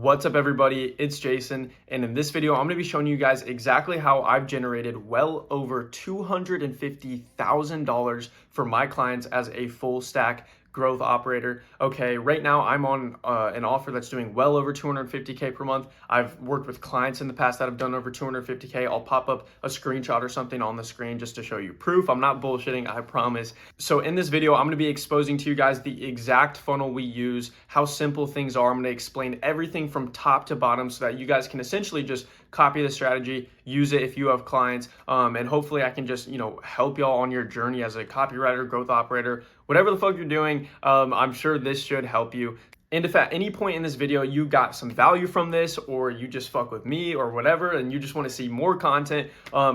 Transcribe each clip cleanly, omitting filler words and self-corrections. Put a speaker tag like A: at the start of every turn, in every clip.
A: What's up everybody, it's Jason, and in this video I'm going to be showing you guys exactly how I've generated well over $250,000 for my clients as a full stack growth operator. Okay, right now I'm on an offer that's doing well over 250K per month. I've worked with clients in the past that have done over 250K. I'll pop up a screenshot or something on the screen just to show you proof. I'm not bullshitting, I promise. So in this video, I'm going to be exposing to you guys the exact funnel we use, how simple things are. I'm going to explain everything from top to bottom so that you guys can essentially just copy the strategy, use it if you have clients, and hopefully I can just, help y'all on your journey as a copywriter, growth operator, whatever the fuck you're doing. I'm sure this should help you. And if at any point in this video you got some value from this, or you just fuck with me or whatever, and you just want to see more content,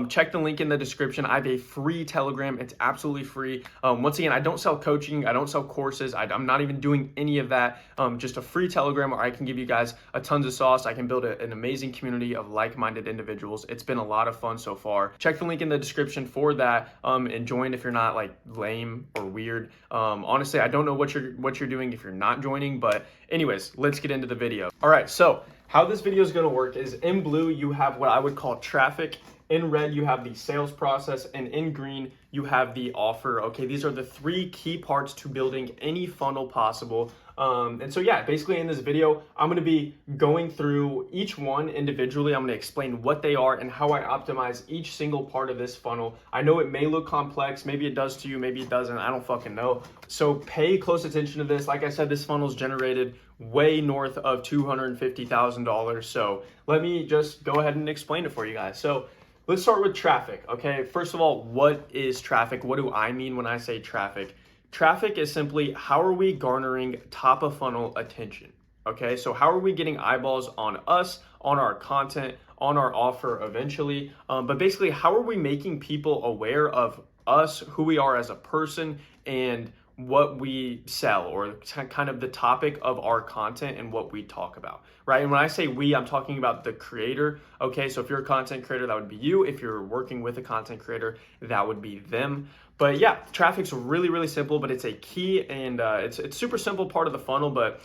A: check the link in the description. I have a free Telegram. It's absolutely free. Once again, I don't sell coaching. I don't sell courses. I'm not even doing any of that. Just a free Telegram where I can give you guys a tons of sauce. I can build an amazing community of like-minded individuals. It's been a lot of fun so far. Check the link in the description for that, and join if you're not like lame or weird. Honestly, I don't know what you're doing if you're not joining, but anyways, let's get into the video. All right, so how this video is going to work is in blue, you have what I would call traffic. In red, you have the sales process, and in green, you have the offer. Okay, these are the three key parts to building any funnel possible. And so yeah, basically in this video, I'm going to be going through each one individually. I'm going to explain what they are and how I optimize each single part of this funnel. I know it may look complex. Maybe it does to you. Maybe it doesn't. I don't fucking know. So pay close attention to this. Like I said, this funnel is generated way north of $250,000. So let me just go ahead and explain it for you guys. So let's start with traffic. Okay, first of all, what is traffic? What do I mean when I say traffic? Traffic is simply how are we garnering top of funnel attention? Okay, so how are we getting eyeballs on us, on our content, on our offer eventually? But basically, how are we making people aware of us, who we are as a person, and what we sell, or kind of the topic of our content and what we talk about, right? And when I say we, I'm talking about the creator. Okay, so if you're a content creator, that would be you. If you're working with a content creator, that would be them. But yeah, traffic's really, really simple, but it's a key, and it's super simple part of the funnel, but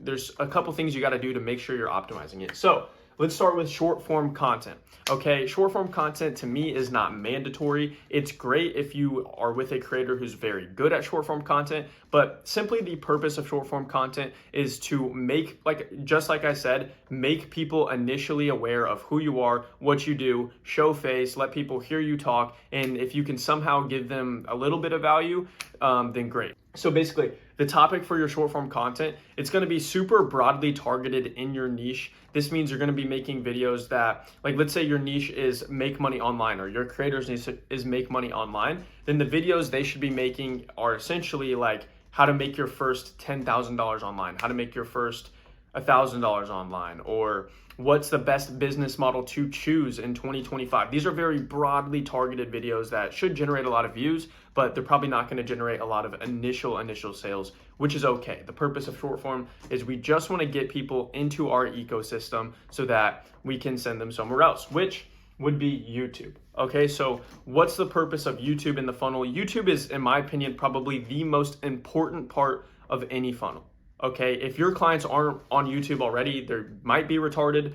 A: there's a couple things you got to do to make sure you're optimizing it. So let's start with short form content. Okay, short form content to me is not mandatory. It's great if you are with a creator who's very good at short form content, but simply the purpose of short form content is to make, just like I said, make people initially aware of who you are, what you do, show face, let people hear you talk, and if you can somehow give them a little bit of value, then great. So basically, the topic for your short form content, it's going to be super broadly targeted in your niche. This means you're going to be making videos that, let's say your niche is make money online, or your creator's niche is make money online, then the videos they should be making are essentially like how to make your first $10,000 online, how to make your first $1,000 online, or what's the best business model to choose in 2025. These are very broadly targeted videos that should generate a lot of views, but they're probably not going to generate a lot of initial sales, which is okay. The purpose of short form is we just want to get people into our ecosystem so that we can send them somewhere else, which would be YouTube. Okay, so what's the purpose of YouTube in the funnel? YouTube is, in my opinion, probably the most important part of any funnel. Okay, if your clients aren't on YouTube already, they might be retarded.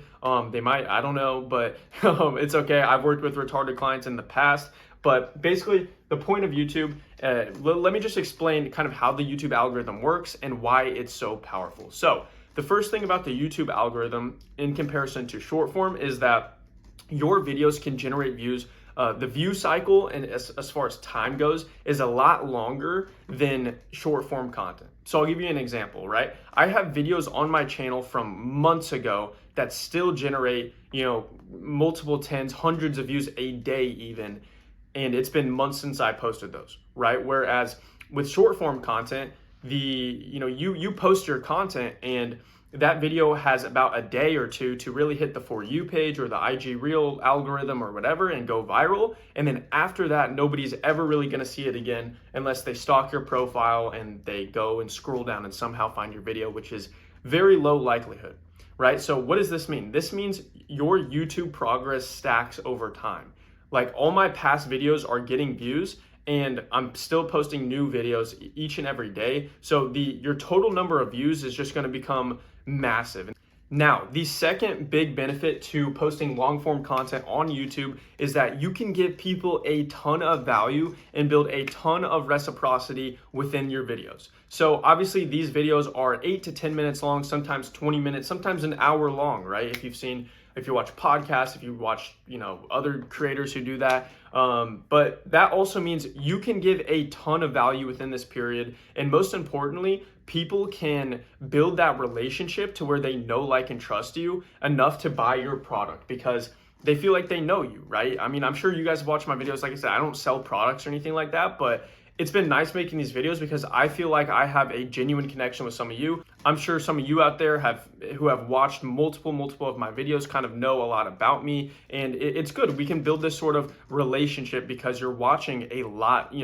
A: They might, I don't know, but it's okay. I've worked with retarded clients in the past. But basically, the point of YouTube, let me just explain kind of how the YouTube algorithm works and why it's so powerful. So the first thing about the YouTube algorithm in comparison to short form is that your videos can generate views. The view cycle, and as far as time goes, is a lot longer than short form content. So I'll give you an example, right? I have videos on my channel from months ago that still generate, multiple tens, hundreds of views a day even. And it's been months since I posted those, right? Whereas with short form content, you post your content and that video has about a day or two to really hit the For You page or the IG Reel algorithm or whatever and go viral. And then after that, nobody's ever really going to see it again unless they stalk your profile and they go and scroll down and somehow find your video, which is very low likelihood, right? So what does this mean? This means your YouTube progress stacks over time. Like all my past videos are getting views, and I'm still posting new videos each and every day. So your total number of views is just going to become massive. Now, the second big benefit to posting long form content on YouTube is that you can give people a ton of value and build a ton of reciprocity within your videos. So obviously these videos are 8 to 10 minutes long, sometimes 20 minutes, sometimes an hour long, right? If you watch podcasts, if you watch, other creators who do that. But that also means you can give a ton of value within this period. And most importantly, people can build that relationship to where they know, like, and trust you enough to buy your product because they feel like they know you, right? I mean, I'm sure you guys watch my videos. Like I said, I don't sell products or anything like that, but it's been nice making these videos because I feel like I have a genuine connection with some of you. I'm sure some of you out there who have watched multiple of my videos kind of know a lot about me, and it's good. We can build this sort of relationship because you're watching a lot,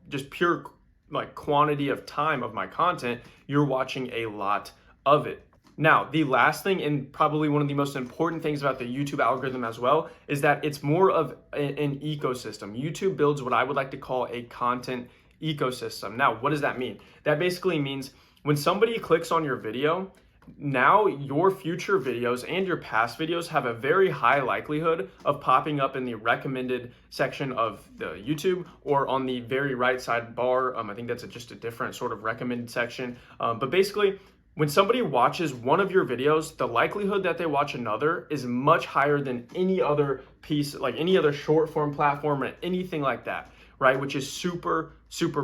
A: just pure like quantity of time of my content, you're watching a lot of it. Now, the last thing, and probably one of the most important things about the YouTube algorithm as well, is that it's more of an ecosystem. YouTube builds what I would like to call a content ecosystem. Now, what does that mean? That basically means when somebody clicks on your video, now your future videos and your past videos have a very high likelihood of popping up in the recommended section of the YouTube or on the very right side bar. I think that's just a different sort of recommended section. But basically, when somebody watches one of your videos, the likelihood that they watch another is much higher than any other piece, like any other short form platform or anything like that, right? Which is super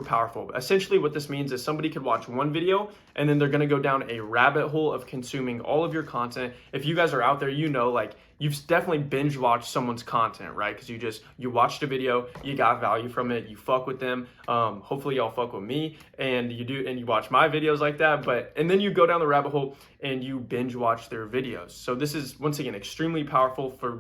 A: powerful. Essentially what this means is somebody could watch one video and then they're gonna go down a rabbit hole of consuming all of your content. If you guys are out there, like you've definitely binge watched someone's content, right? Because you watched a video, you got value from it, you fuck with them. Hopefully y'all fuck with me and you watch my videos like that. And then you go down the rabbit hole and you binge watch their videos. So this is once again extremely powerful for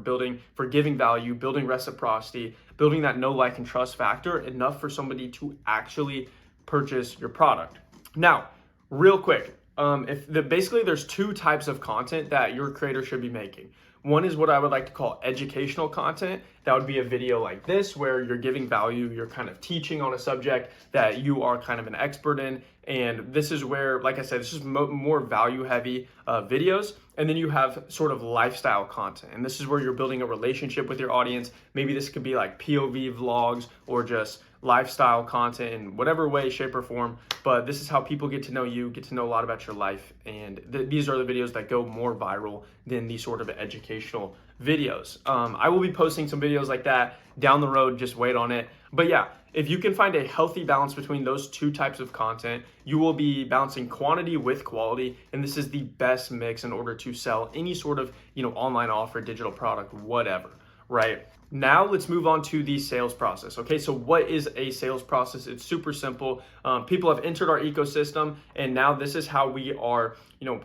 A: giving value, building reciprocity, building that know, like, and trust factor enough for somebody to actually purchase your product. Now, real quick, basically there's two types of content that your creator should be making. One is what I would like to call educational content. That would be a video like this where you're giving value, you're kind of teaching on a subject that you are kind of an expert in. And this is where, like I said, this is more value heavy videos. And then you have sort of lifestyle content. And this is where you're building a relationship with your audience. Maybe this could be like POV vlogs or just lifestyle content in whatever way, shape, or form. But this is how people get to know you, get to know a lot about your life. And these are the videos that go more viral than these sort of educational videos. I will be posting some videos like that down the road, just wait on it. But yeah, if you can find a healthy balance between those two types of content, you will be balancing quantity with quality. And this is the best mix in order to sell any sort of, online offer, digital product, whatever, right? Now let's move on to the sales process. Okay, so what is a sales process? It's super simple. People have entered our ecosystem, and now this is how we are,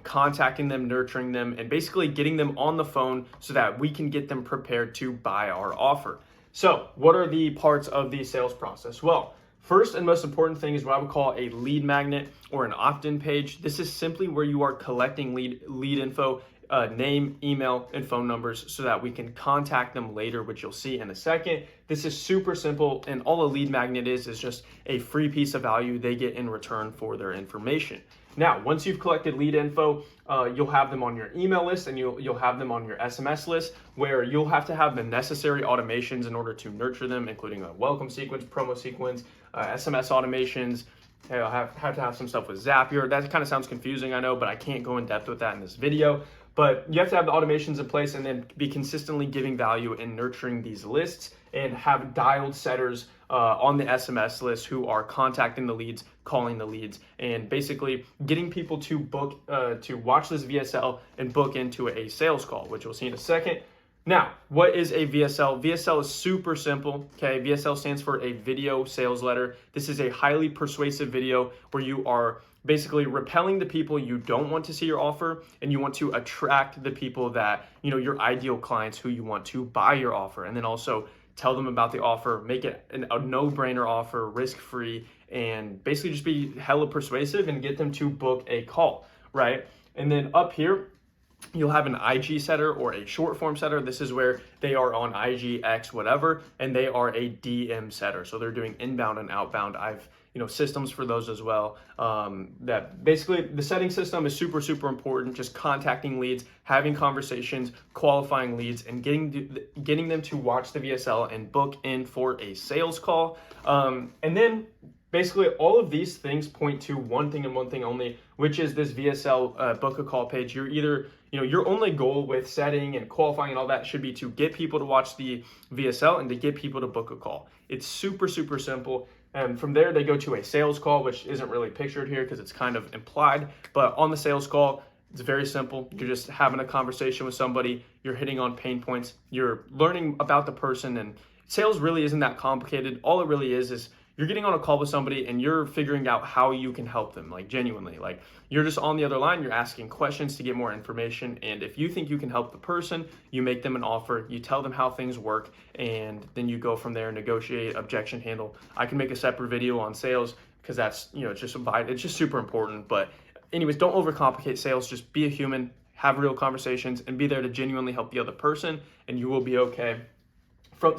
A: contacting them, nurturing them, and basically getting them on the phone so that we can get them prepared to buy our offer. So what are the parts of the sales process? Well, first and most important thing is what I would call a lead magnet or an opt-in page. This is simply where you are collecting lead info, name, email, and phone numbers so that we can contact them later, which you'll see in a second. This is super simple, and all a lead magnet is just a free piece of value they get in return for their information. Now, once you've collected lead info, you'll have them on your email list and you'll have them on your SMS list, where you'll have to have the necessary automations in order to nurture them, including a welcome sequence, promo sequence, SMS automations. I'll have to have some stuff with Zapier. That kind of sounds confusing, I know, but I can't go in depth with that in this video. But you have to have the automations in place and then be consistently giving value and nurturing these lists, and have dialed setters on the SMS list who are contacting the leads, calling the leads, and basically getting people to book, to watch this VSL and book into a sales call, which we'll see in a second. Now, what is a VSL? VSL is super simple, okay? VSL stands for a video sales letter. This is a highly persuasive video where you are basically repelling the people you don't want to see your offer, and you want to attract the people that, your ideal clients who you want to buy your offer, and then also tell them about the offer, make it a no-brainer offer, risk-free, and basically just be hella persuasive and get them to book a call, right? And then up here, you'll have an IG setter or a short form setter. This is where they are on IG, X, whatever, and they are a DM setter. So they're doing inbound and outbound. I've systems for those as well. That basically the setting system is super, super important. Just contacting leads, having conversations, qualifying leads, and getting them to watch the VSL and book in for a sales call. And then basically all of these things point to one thing and one thing only, which is this VSL book a call page. You're either, your only goal with setting and qualifying and all that should be to get people to watch the VSL and to get people to book a call. It's super, super simple. And from there, they go to a sales call, which isn't really pictured here because it's kind of implied. But on the sales call, it's very simple. You're just having a conversation with somebody. You're hitting on pain points. You're learning about the person. And sales really isn't that complicated. All it really is you're getting on a call with somebody and you're figuring out how you can help them, like genuinely. Like you're just on the other line, you're asking questions to get more information. And if you think you can help the person, you make them an offer, you tell them how things work, and then you go from there, negotiate, objection handle. I can make a separate video on sales because that's, it's just super important. But anyways, don't overcomplicate sales. Just be a human, have real conversations, and be there to genuinely help the other person, and you will be okay.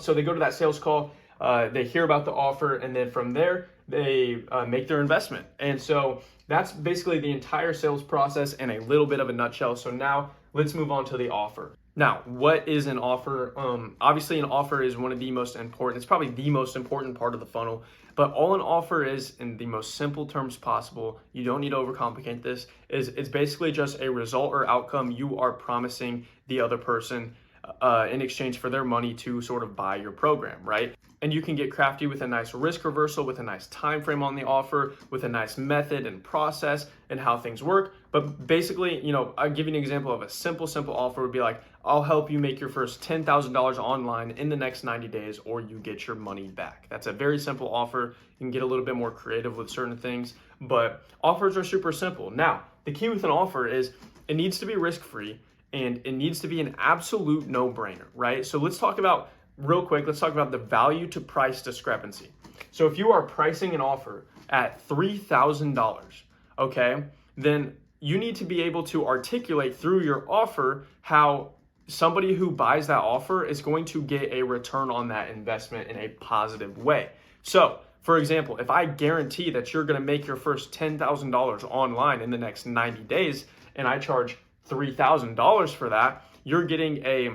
A: So they go to that sales call. They hear about the offer, and then from there, they make their investment. And so that's basically the entire sales process in a little bit of a nutshell. So now let's move on to the offer. Now, what is an offer? Obviously, an offer is one of the most important. It's probably the most important part of the funnel. But all an offer is, in the most simple terms possible, you don't need to overcomplicate this, it's basically just a result or outcome you are promising the other person in exchange for their money to sort of buy your program, right? And you can get crafty with a nice risk reversal, with a nice time frame on the offer, with a nice method and process and how things work. But basically, I'll give you an example of a simple offer would be like, I'll help you make your first $10,000 online in the next 90 days, or you get your money back. That's a very simple offer. You can get a little bit more creative with certain things, but offers are super simple. Now, the key with an offer is it needs to be risk-free, and it needs to be an absolute no-brainer, right? So let's talk about the value to price discrepancy. So if you are pricing an offer at $3,000, okay, then you need to be able to articulate through your offer how somebody who buys that offer is going to get a return on that investment in a positive way. So, for example, if I guarantee that you're going to make your first $10,000 online in the next 90 days, and I charge $3,000 for that, you're getting a,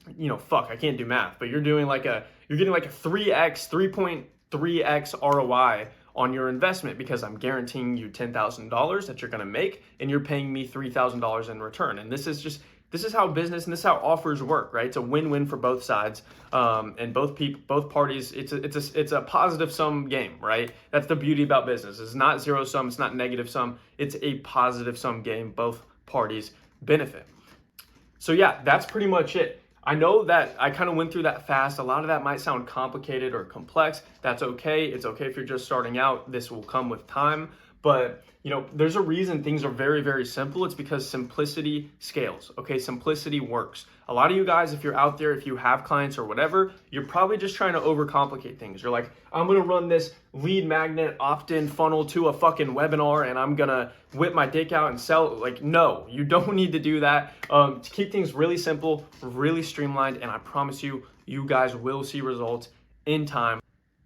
A: I can't do math, but you're getting like a 3.3x ROI on your investment because I'm guaranteeing you $10,000 that you're going to make, and you're paying me $3,000 in return. And this is how business and this is how offers work, right? It's a win-win for both sides, and both parties. It's a positive sum game, right? That's the beauty about business. It's not zero sum. It's not negative sum. It's a positive sum game. Both parties benefit. So yeah, that's pretty much it. I know that I kind of went through that fast. A lot of that might sound complicated or complex. That's okay. It's okay if you're just starting out. This will come with time. But, there's a reason things are very, very simple. It's because simplicity scales, okay? Simplicity works. A lot of you guys, if you're out there, if you have clients or whatever, you're probably just trying to overcomplicate things. You're like, I'm going to run this lead magnet opt-in funnel to a fucking webinar, and I'm going to whip my dick out and sell. Like, no, you don't need to do that. To keep things really simple, really streamlined, and I promise you, you guys will see results in time.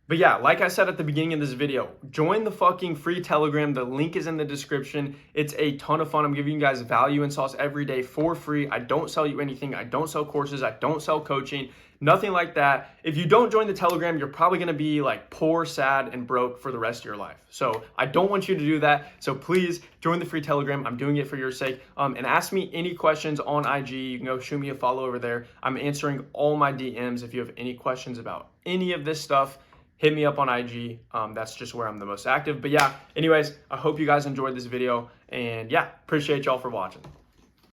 A: But yeah, like I said at the beginning of this video, join the fucking free Telegram. The link is in the description. It's a ton of fun. I'm giving you guys value and sauce every day for free. I don't sell you anything. I don't sell courses. I don't sell coaching. Nothing like that. If you don't join the Telegram, you're probably going to be like poor, sad, and broke for the rest of your life. So I don't want you to do that. So please join the free Telegram. I'm doing it for your sake. And ask me any questions on IG. You can go shoot me a follow over there. I'm answering all my DMs. If you have any questions about any of this stuff, hit me up on IG. That's just where I'm the most active. But yeah, anyways, I hope you guys enjoyed this video. And yeah, appreciate y'all for watching.